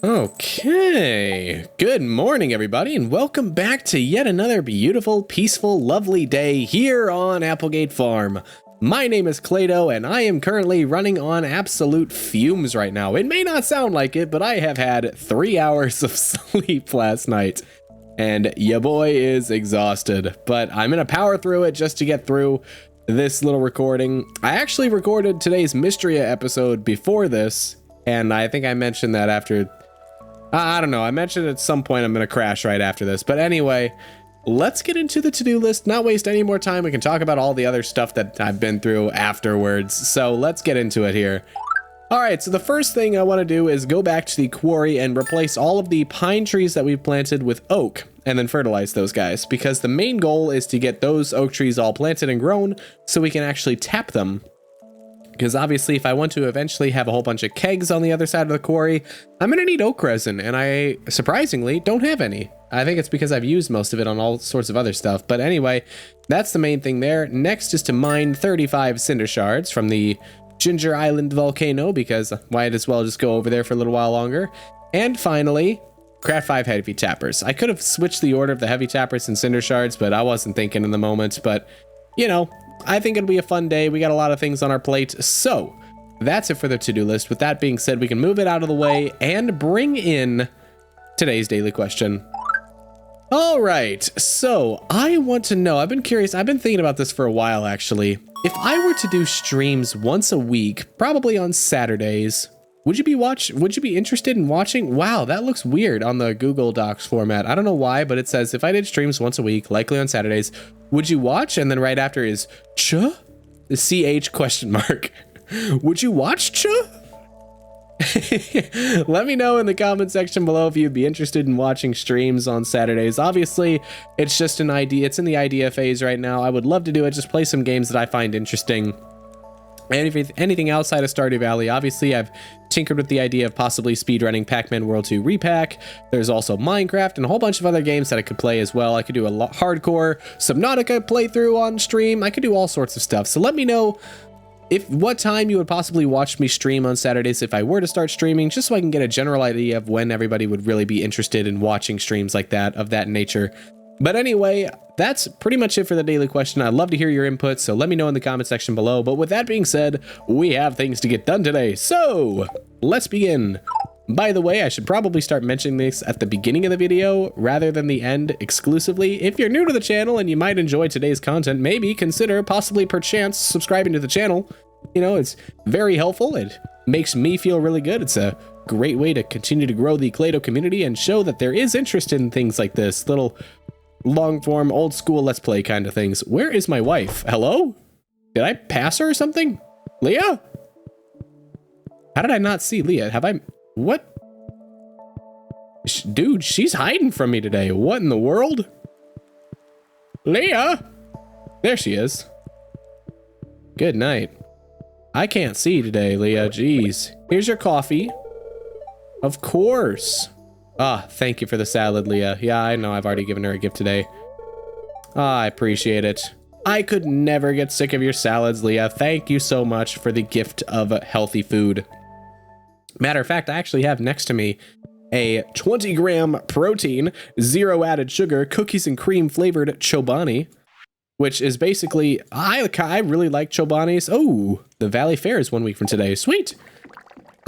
Okay, good morning everybody and welcome back to yet another beautiful, peaceful, lovely day here on AppleGate Farm. My name is ClayDoh and I am currently running on absolute fumes right now. It may not sound like it, but I have had 3 hours of sleep last night and ya boy is exhausted, but I'm gonna power through it just to get through this little recording. I actually recorded today's Mystria episode before this, and I think I mentioned that after I don't know, I mentioned at some point I'm going to crash right after this. But anyway, let's get into the to-do list, not waste any more time. We can talk about all the other stuff that I've been through afterwards. So let's get into it here. All right, so the first thing I want to do is go back to the quarry and replace all of the pine trees that we've planted with oak and then fertilize those guys, because the main goal is to get those oak trees all planted and grown so we can actually tap them. Because obviously if I want to eventually have a whole bunch of kegs on the other side of the quarry, I'm going to need oak resin, and I surprisingly don't have any. I think it's because I've used most of it on all sorts of other stuff. But anyway, that's the main thing there. Next is to mine 35 Cinder Shards from the Ginger Island volcano, because might as well just go over there for a little while longer. And finally, craft 5 heavy tappers. I could have switched the order of the heavy tappers and Cinder Shards, but I wasn't thinking in the moment. But, you know, I think it'll be a fun day. We got a lot of things on our plate, so that's it for the to-do list. With that being said, we can move it out of the way and bring in today's daily question. All right, so I want to know, I've been curious, I've been thinking about this for a while actually. If I were to do streams once a week, probably on Saturdays, would you be interested in watching? Wow, that looks weird on the Google Docs format. I don't know why, but it says if I did streams once a week, likely on Saturdays, would you watch? And then right after is the CH question mark. Would you watch Ch? Let me know in the comment section below if you'd be interested in watching streams on Saturdays. Obviously, it's just an idea. It's in the idea phase right now. I would love to do it. Just play some games that I find interesting. And anything outside of Stardew Valley, obviously I've tinkered with the idea of possibly speedrunning Pac-Man World 2 Repack. There's also Minecraft and a whole bunch of other games that I could play as well. I could do a hardcore Subnautica playthrough on stream. I could do all sorts of stuff. So let me know what time you would possibly watch me stream on Saturdays if I were to start streaming, just so I can get a general idea of when everybody would really be interested in watching streams like that, of that nature. But anyway, that's pretty much it for the daily question. I'd love to hear your input, so let me know in the comment section below. But with that being said, we have things to get done today, so let's begin. By the way, I should probably start mentioning this at the beginning of the video rather than the end exclusively. If you're new to the channel and you might enjoy today's content, maybe consider possibly perchance subscribing to the channel. You know, it's very helpful. It makes me feel really good. It's a great way to continue to grow the ClayDoh community and show that there is interest in things like this, little long form, old school let's play kind of things. Where is my wife? Hello? Did I pass her or something? Leah? How did I not see Leah? What? Dude, she's hiding from me today. What in the world? Leah? There she is. Good night. I can't see today, Leah. Jeez. Here's your coffee. Of course. Ah, thank you for the salad, Leah. Yeah, I know I've already given her a gift today. Ah, I appreciate it. I could never get sick of your salads, Leah. Thank you so much for the gift of healthy food. Matter of fact, I actually have next to me a 20-gram protein, 0 added sugar, cookies and cream flavored Chobani, which is basically, I really like Chobanis. Oh, the Valley Fair is 1 week from today. Sweet.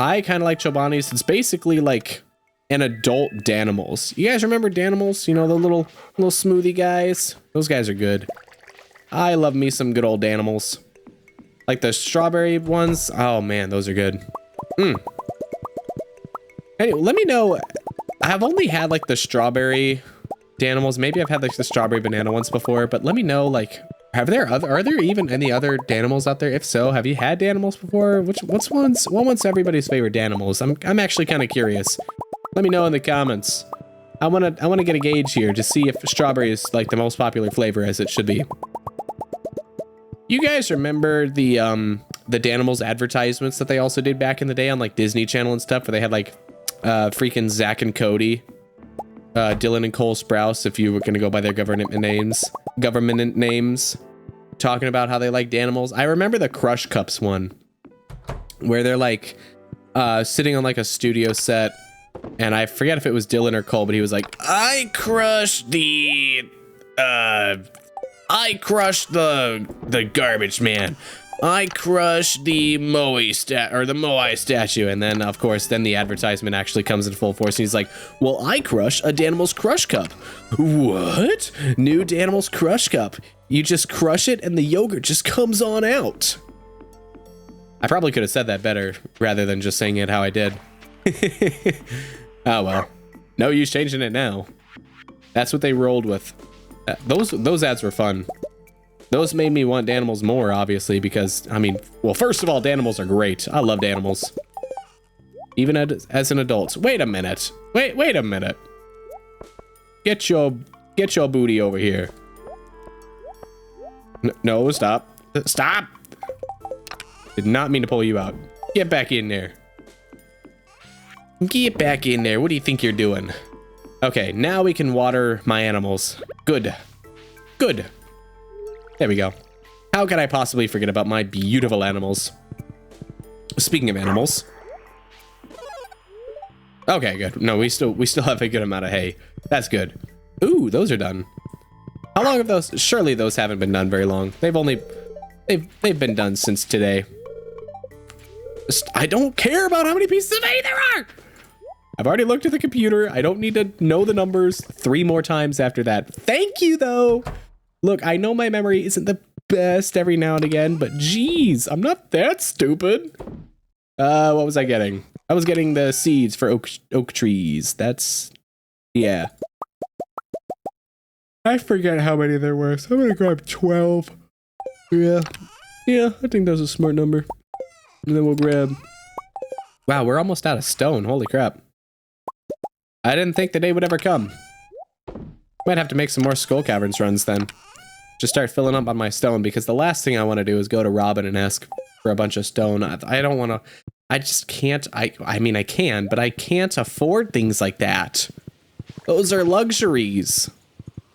I kind of like Chobanis. It's basically like an adult Danimals. You guys remember Danimals? You know, the little smoothie guys? Those guys are good. I love me some good old Danimals. Like the strawberry ones. Oh man, those are good. Anyway, let me know. I've only had like the strawberry Danimals. Maybe I've had like the strawberry banana ones before, but let me know, like, are there even any other Danimals out there? If so, have you had Danimals before? What one's everybody's favorite Danimals? I'm actually kind of curious. Let me know in the comments. I wanna get a gauge here to see if strawberry is like the most popular flavor, as it should be. You guys remember the Danimals advertisements that they also did back in the day on like Disney Channel and stuff, where they had like freaking Zach and Cody, Dylan and Cole Sprouse, if you were gonna go by their government names, talking about how they like Danimals. I remember the Crush Cups one, where they're like sitting on like a studio set And I forget if it was Dylan or Cole, but he was like, I crushed the garbage man. I crushed the Moai statue. And then, of course, then the advertisement actually comes in full force. And he's like, well, I crush a Danimals Crush Cup. What? New Danimals Crush Cup. You just crush it and the yogurt just comes on out. I probably could have said that better rather than just saying it how I did. Oh, well. No use changing it now. That's what they rolled with. Those ads were fun. Those made me want Danimals more, obviously, because, I mean, well, first of all, Danimals are great. I love Danimals. Even as an adult. Wait a minute. Wait a minute. Get your booty over here. No, stop. Stop! Did not mean to pull you out. Get back in there. Get back in there. What do you think you're doing? Okay, now we can water my animals. Good. Good. There we go. How could I possibly forget about my beautiful animals? Speaking of animals. Okay, good. No, we still have a good amount of hay. That's good. Ooh, those are done. How long have those? Surely those haven't been done very long. They've been done since today. I don't care about how many pieces of hay there are. I've already looked at the computer. I don't need to know the numbers 3 more times after that. Thank you, though. Look, I know my memory isn't the best every now and again, but geez, I'm not that stupid. What was I getting? I was getting the seeds for oak trees. That's, yeah. I forget how many there were, so I'm gonna grab 12. Yeah, I think that's a smart number. And then we'll grab... Wow, we're almost out of stone. Holy crap. I didn't think the day would ever come. Might have to make some more Skull Caverns runs then. Just start filling up on my stone, because the last thing I want to do is go to Robin and ask for a bunch of stone. I don't want to... I just can't... I mean, I can, but I can't afford things like that. Those are luxuries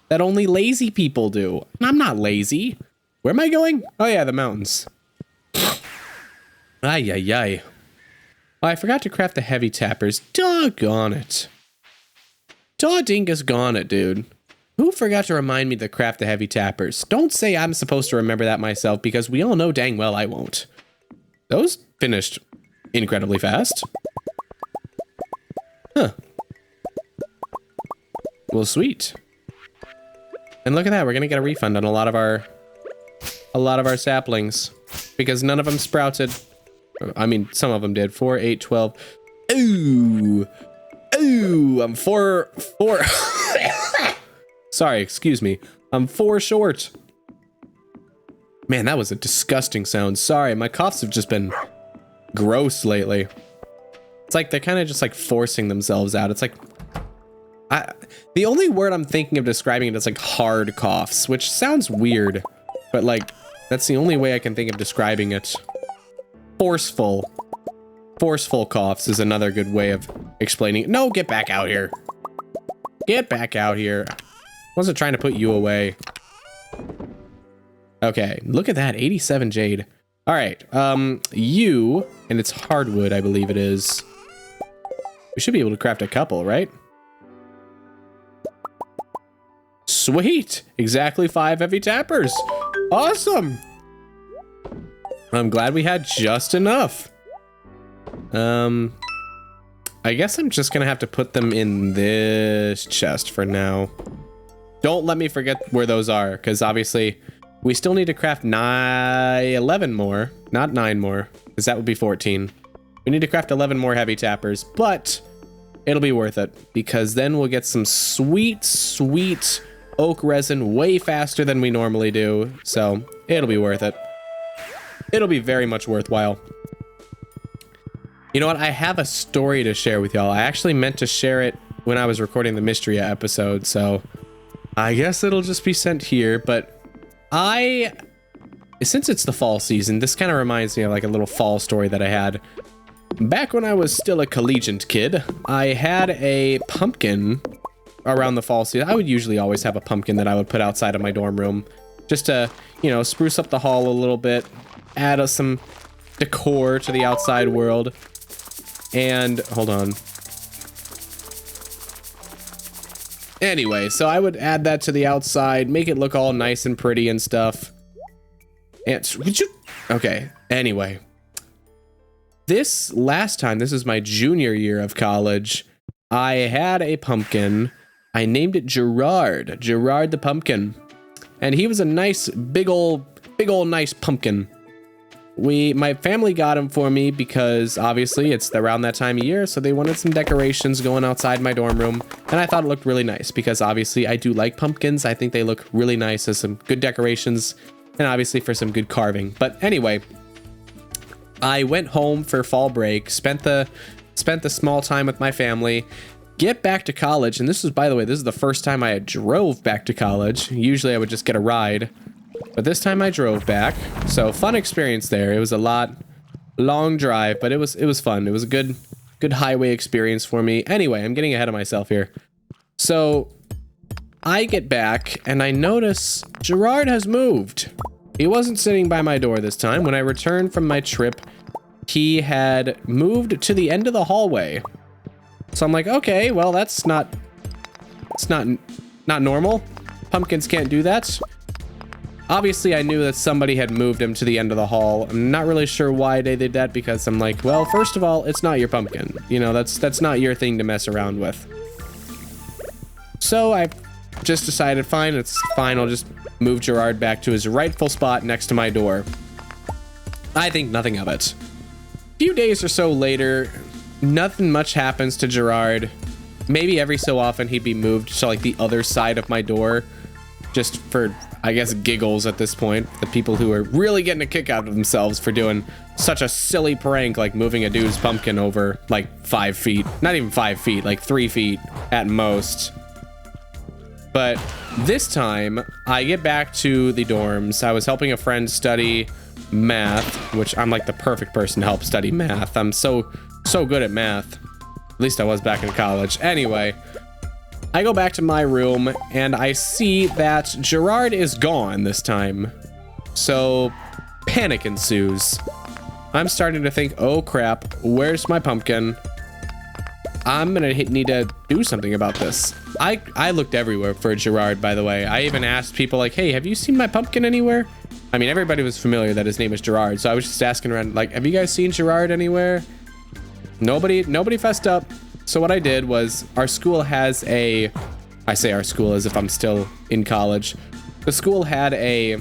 that only lazy people do. And I'm not lazy. Where am I going? Oh yeah, the mountains. Ay, ay, ay. Oh, I forgot to craft the heavy tappers. Doggone it. Dingus gone it, dude. Who forgot to remind me to craft the heavy tappers? Don't say I'm supposed to remember that myself, because we all know dang well I won't. Those finished incredibly fast. Huh. Well, sweet. And look at that, we're gonna get a refund on a lot of our saplings, because none of them sprouted. I mean, some of them did. 4, 8, 12. Ooh. Ooh, I'm four. Sorry, excuse me. I'm 4 short. Man, that was a disgusting sound. Sorry, my coughs have just been gross lately. It's like they're kind of just like forcing themselves out. It's like... the only word I'm thinking of describing it is like hard coughs, which sounds weird, but like, that's the only way I can think of describing it. Forceful coughs is another good way of explaining it. No, get back out here. Get back out here. Wasn't trying to put you away. Okay, look at that, 87 jade. All right, you, and it's hardwood, I believe it is. We should be able to craft a couple, right? Sweet, exactly 5 heavy tappers. Awesome. I'm glad we had just enough. I guess I'm just gonna have to put them in this chest for now. Don't let me forget where those are, because obviously we still need to craft 11 more, not 9 more, because that would be 14. We need to craft 11 more heavy tappers, but it'll be worth it, because then we'll get some sweet, sweet oak resin way faster than we normally do, so it'll be worth it. It'll be very much worthwhile. You know what? I have a story to share with y'all. I actually meant to share it when I was recording the Mystria episode, so I guess it'll just be sent here, but since it's the fall season, this kind of reminds me of like a little fall story that I had. Back when I was still a collegiate kid, I had a pumpkin around the fall season. I would usually always have a pumpkin that I would put outside of my dorm room just to, you know, spruce up the hall a little bit, add some decor to the outside world. And hold on. Anyway, so I would add that to the outside, make it look all nice and pretty and stuff. And would you? Okay. Anyway, this last time, this is my junior year of college, I had a pumpkin. I named it Gerard the pumpkin, and he was a nice, big old nice pumpkin. My family got him for me because obviously it's around that time of year, so they wanted some decorations going outside my dorm room, and I thought it looked really nice because obviously I do like pumpkins. I think they look really nice as some good decorations, and obviously for some good carving. But anyway, I went home for fall break, spent the small time with my family, get back to college, and this is, by the way, this is the first time I had drove back to college. Usually I would just get a ride, but this time I drove back. So fun experience there. It was a long drive, but it was fun. It was a good highway experience for me. Anyway, I'm getting ahead of myself here. So I get back and I notice Gerard has moved. He wasn't sitting by my door this time. When I returned from my trip, he had moved to the end of the hallway. So I'm like, okay, well, it's not normal. Pumpkins can't do that. Obviously, I knew that somebody had moved him to the end of the hall. I'm not really sure why they did that, because I'm like, well, first of all, it's not your pumpkin. You know, that's not your thing to mess around with. So I just decided, fine, it's fine. I'll just move Gerard back to his rightful spot next to my door. I think nothing of it. A few days or so later, nothing much happens to Gerard. Maybe every so often he'd be moved to like the other side of my door, just for, I guess, giggles at this point. The people who are really getting a kick out of themselves for doing such a silly prank like moving a dude's pumpkin over like 5 feet. Not even 5 feet, like 3 feet at most. But this time, I get back to the dorms. I was helping a friend study math, which I'm like the perfect person to help study math. I'm so good at math. At least I was back in college. Anyway, I go back to my room and I see that Gerard is gone this time. So panic ensues. I'm starting to think, oh crap, where's my pumpkin? I'm gonna need to do something about this. I looked everywhere for Gerard, by the way. I even asked people like, hey, have you seen my pumpkin anywhere? I mean, everybody was familiar that his name is Gerard, so I was just asking around, like, have you guys seen Gerard anywhere? Nobody fessed up. So what I did was, our school has a, I say our school as if I'm still in college. The school had a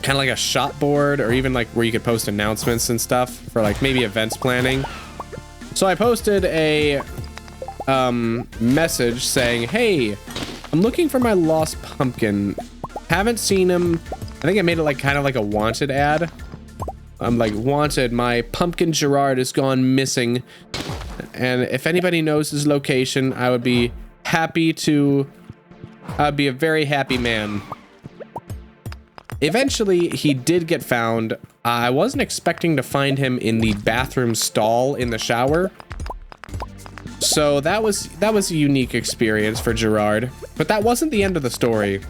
kind of like a shot board, or even like where you could post announcements and stuff for like maybe events planning. So I posted a message saying, hey, I'm looking for my lost pumpkin. Haven't seen him. I think I made it like kind of like a wanted ad. I'm like, wanted, my pumpkin Gerard has gone missing. And if anybody knows his location, I would be happy to, I'd be a very happy man. Eventually, he did get found. I wasn't expecting to find him in the bathroom stall in the shower. So that was a unique experience for Gerard, but that wasn't the end of the story.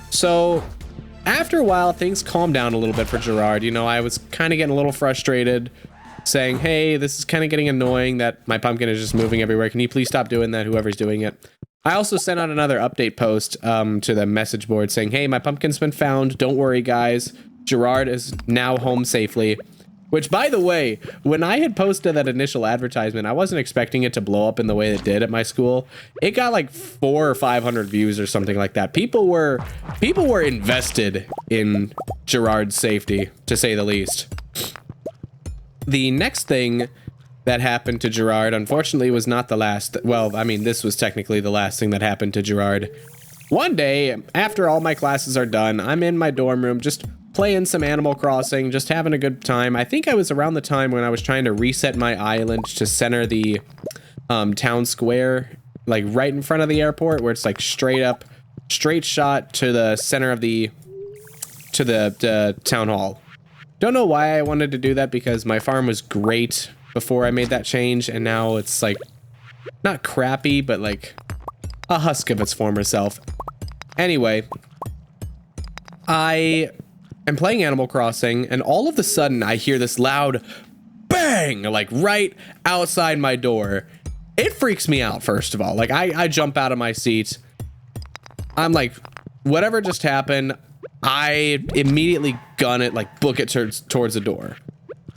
So after a while, things calmed down a little bit for Gerard. You know, I was kind of getting a little frustrated, saying, hey, this is kind of getting annoying that my pumpkin is just moving everywhere. Can you please stop doing that, whoever's doing it? I also sent out another update post to the message board saying, hey, my pumpkin's been found. Don't worry, guys. Gerard is now home safely. Which, by the way, when I had posted that initial advertisement, I wasn't expecting it to blow up in the way it did at my school. It got like 400 or 500 views or something like that. People were invested in Gerard's safety, to say the least. The next thing that happened to Gerard, unfortunately, was not the last. Well, I mean, this was technically the last thing that happened to Gerard. One day, after all my classes are done, I'm in my dorm room just playing some Animal Crossing, just having a good time. I think I was around the time when I was trying to reset my island to center the town square, like right in front of the airport, where it's like straight shot to the center of the town hall. Don't know why I wanted to do that, because my farm was great before I made that change, and now it's like not crappy, but like a husk of its former self. Anyway, I am playing Animal Crossing, and all of a sudden I hear this loud bang, like right outside my door. it freaks me out, first of all. Like, I jump out of my seat. I'm like, whatever just happened, I immediately gun it, like book it towards the door.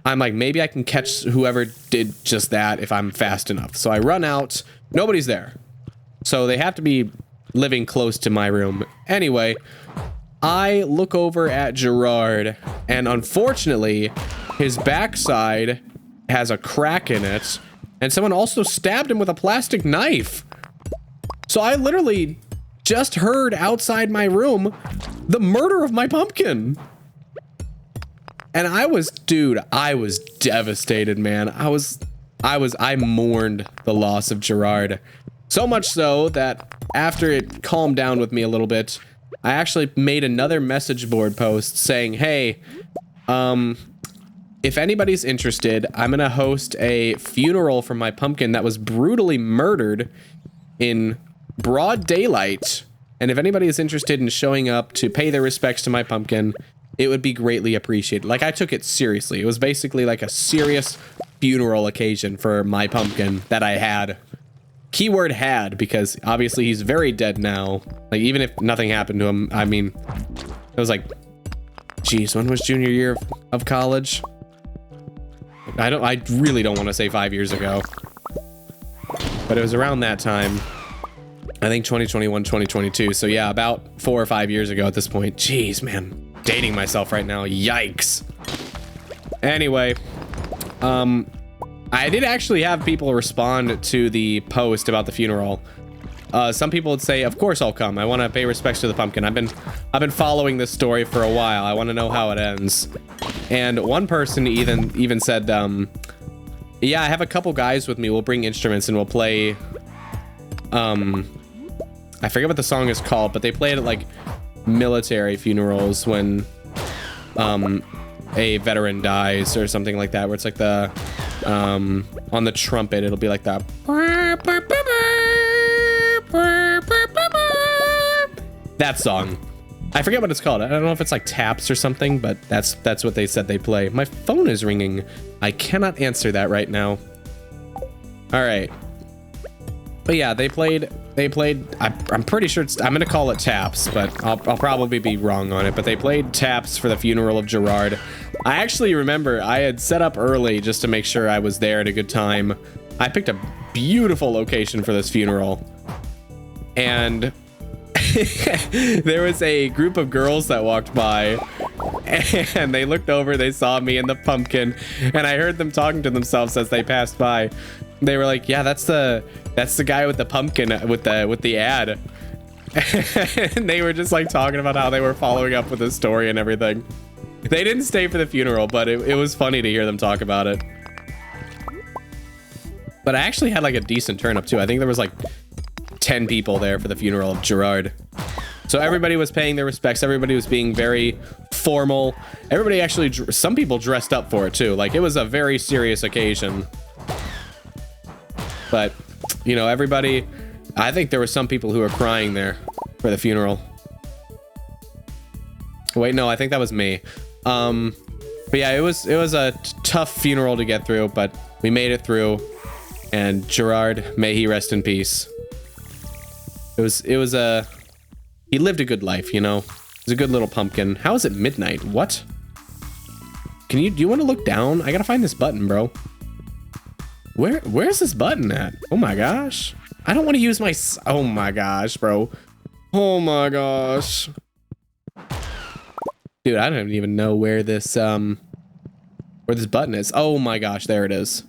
I'm like, maybe I can catch whoever did just that if I'm fast enough. So I run out. Nobody's there. So they have to be living close to my room. Anyway, I look over at Gerard, and unfortunately, his backside has a crack in it, and someone also stabbed him with a plastic knife. So I literally just heard outside my room the murder of my pumpkin. And I was devastated, man. I mourned the loss of Gerard. So much so that after it calmed down with me a little bit, I actually made another message board post saying, hey, if anybody's interested, I'm gonna host a funeral for my pumpkin that was brutally murdered in broad daylight. And if anybody is interested in showing up to pay their respects to my pumpkin, it would be greatly appreciated. Like, I took it seriously. It was basically like a serious funeral occasion for my pumpkin that I had. Keyword had, because obviously he's very dead now. Like, even if nothing happened to him, I mean, it was like, geez, when was junior year of college? I really don't want to say 5 years ago, but it was around that time. I think 2021, 2022. So yeah, about 4 or 5 years ago at this point. Jeez, man. Dating myself right now. Yikes. Anyway, I did actually have people respond to the post about the funeral. Some people would say, of course I'll come. I want to pay respects to the pumpkin. I've been following this story for a while. I want to know how it ends. And one person even said, yeah, I have a couple guys with me. We'll bring instruments and we'll play, I forget what the song is called, but they play it at like military funerals when a veteran dies or something like that, where it's like the on the trumpet it'll be like that, that song. I forget what it's called. I don't know if it's like taps or something, but that's what they said they play. My phone is ringing. I cannot answer that right now. All right. But yeah, they played, I'm pretty sure I'm gonna call it taps, but I'll probably be wrong on it, but they played taps for the funeral of Gerard. I actually remember I had set up early just to make sure I was there at a good time. I picked a beautiful location for this funeral, and there was a group of girls that walked by, and they looked over, they saw me and the pumpkin, and I heard them talking to themselves as they passed by. They were like, yeah, that's the guy with the pumpkin with the ad. And they were just like talking about how they were following up with the story and everything. They didn't stay for the funeral, but it was funny to hear them talk about it. But I actually had like a decent turn up too. I think there was like 10 people there for the funeral of Gerard. So everybody was paying their respects. Everybody was being very formal. Everybody actually, some people dressed up for it too. Like, it was a very serious occasion. But, you know, everybody, I think there were some people who were crying there for the funeral. Wait, no, I think that was me. But yeah, it was a tough funeral to get through, but we made it through. And Gerard, may he rest in peace. He lived a good life, you know. He was a good little pumpkin. How is it midnight? What? Do you want to look down? I gotta find this button, bro. Where's this button at? Oh my gosh. I don't want to use my, oh my gosh, bro. Oh my gosh. Dude, I don't even know where this button is. Oh my gosh, there it is.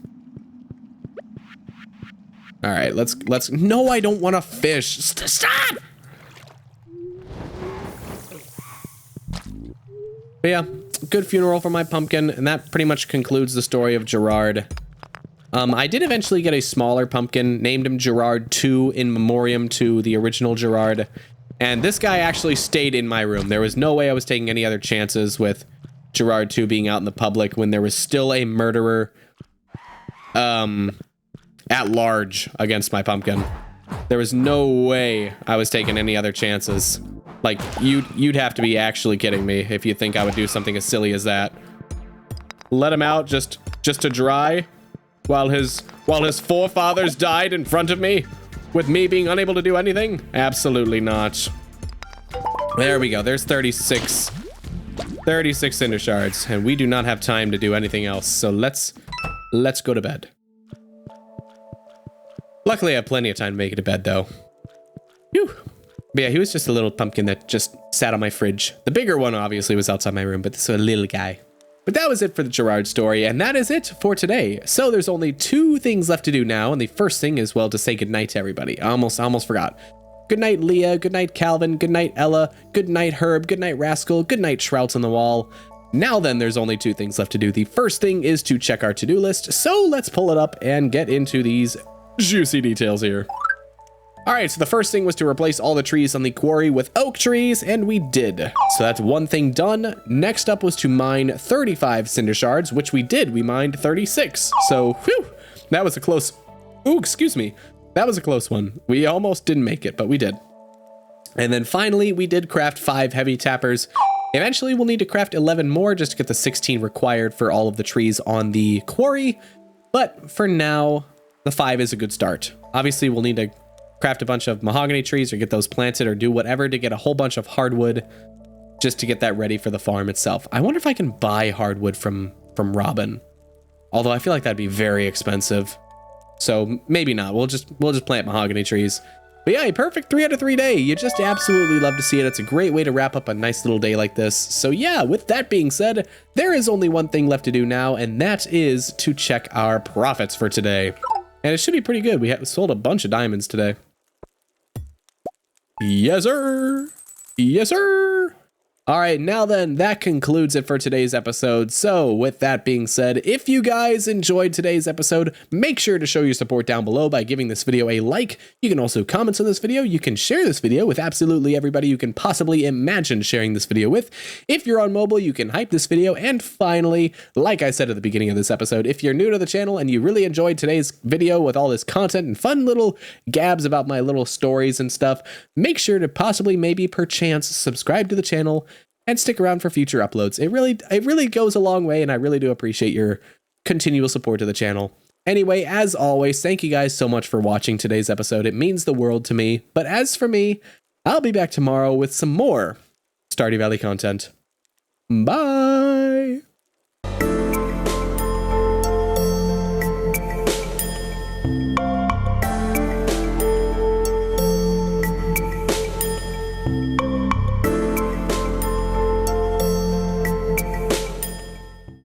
All right, let's, no, I don't want to fish. Stop! But yeah, good funeral for my pumpkin, and that pretty much concludes the story of Gerard. I did eventually get a smaller pumpkin, named him Gerard 2 in memoriam to the original Gerard. And this guy actually stayed in my room. There was no way I was taking any other chances with Gerard 2 being out in the public when there was still a murderer at large against my pumpkin. There was no way I was taking any other chances. Like, you'd have to be actually kidding me if you think I would do something as silly as that. Let him out just to dry while his while his forefathers died in front of me, with me being unable to do anything? Absolutely not. There we go. There's 36 Cinder Shards, and we do not have time to do anything else. So let's go to bed. Luckily, I have plenty of time to make it to bed, though. Whew. But yeah, he was just a little pumpkin that just sat on my fridge. The bigger one, obviously, was outside my room, but this is a little guy. But that was it for the Gerard story, and that is it for today. So there's only 2 things left to do now, and the first thing is, well, to say goodnight to everybody. I almost forgot. Good night, Leah. Good night, Calvin. Good night, Ella. Good night, Herb. Good night, Rascal. Good night, Shrouts on the wall. Now then, there's only 2 things left to do. The first thing is to check our to-do list, so let's pull it up and get into these juicy details here. All right, so the first thing was to replace all the trees on the quarry with oak trees, and we did. So that's one thing done. Next up was to mine 35 Cinder Shards, which we did. We mined 36. So, whew, that was a close... Ooh, excuse me. That was a close one. We almost didn't make it, but we did. And then finally, we did craft 5 heavy tappers. Eventually, we'll need to craft 11 more just to get the 16 required for all of the trees on the quarry. But for now, the 5 is a good start. Obviously, we'll need to craft a bunch of mahogany trees or get those planted or do whatever to get a whole bunch of hardwood just to get that ready for the farm itself. I wonder if I can buy hardwood from Robin. Although I feel like that'd be very expensive. So maybe not. We'll just plant mahogany trees. But yeah, a perfect 3 out of 3 day. You just absolutely love to see it. It's a great way to wrap up a nice little day like this. So yeah, with that being said, there is only one thing left to do now, and that is to check our profits for today. And it should be pretty good. We sold a bunch of diamonds today. Yes, sir. Yes, sir. All right, now then, that concludes it for today's episode. So with that being said, if you guys enjoyed today's episode, make sure to show your support down below by giving this video a like. You can also comment on this video. You can share this video with absolutely everybody you can possibly imagine sharing this video with. If you're on mobile, you can hype this video. And finally, like I said at the beginning of this episode, if you're new to the channel and you really enjoyed today's video with all this content and fun little gabs about my little stories and stuff, make sure to possibly, maybe, perchance, subscribe to the channel and stick around for future uploads. It really goes a long way, and I really do appreciate your continual support to the channel. Anyway, as always, thank you guys so much for watching today's episode. It means the world to me. But as for me, I'll be back tomorrow with some more Stardew Valley content. Bye!